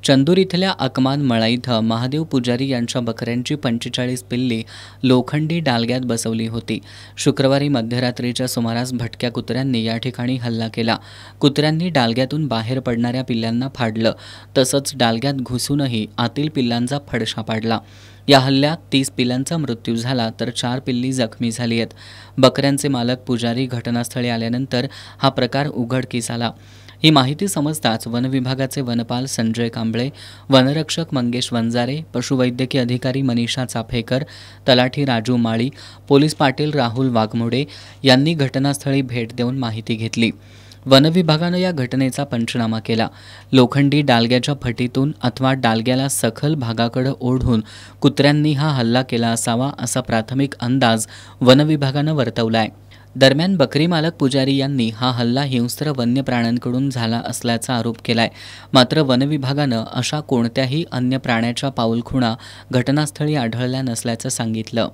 चंदूर इथल्या अकमान मळा इथं महादेव पुजारी यांच्या बकऱ्यांची 45 पिल्ली लोखंडी डालग्यात बसवली होती। शुक्रवारी मध्यरात्रीच्या सुमारास भटक्या कुत्र्यांनी या ठिकाणी हल्ला केला। कुत्र्यांनी डालग्यातून बाहेर पडणाऱ्या पिल्लांना फाडलं, तसंच डालग्यात घुसूनही आतील पिल्लांचा फडशा पाडला। या हल्ल्यात 30 पिल्लांचा मृत्यू झाला तर 4 पिल्ली जखमी झाली आहेत। बकऱ्यांचे मालक पुजारी घटनास्थळी आल्यानंतर हा प्रकार उघडकीस आला। ही माहिती समजताच वन विभागाचे वनपाल संजय कांबळे, वनरक्षक मंगेश वंजारे, पशुवैद्यकीय अधिकारी मनीषा चाफेकर, तलाठी राजू माळी, पोलीस पाटील राहुल वाघमोडे यांनी घटनास्थळी भेट देऊन माहिती घेतली। वन विभागानं या घटनेचा पंचनामा केला। लोखंडी डालग्याच्या फटीतून अथवा डालग्याला सखल भागाकडे ओढून कुत्र्यांनी हा हल्ला केला असावा असा प्राथमिक अंदाज वन विभागानं वर्तवलाय। दरम्यान बकरी मालक पुजारी यांनी हा हल्ला हिंस्त्र वन्य प्राण्यांकडून झाला असल्याचा आरोप केलाय। मात्र वन विभागानं अशा कोणत्याही अन्य प्राण्याच्या पाऊलखुणा घटनास्थळी आढळल्या नसल्याचं सांगितलं।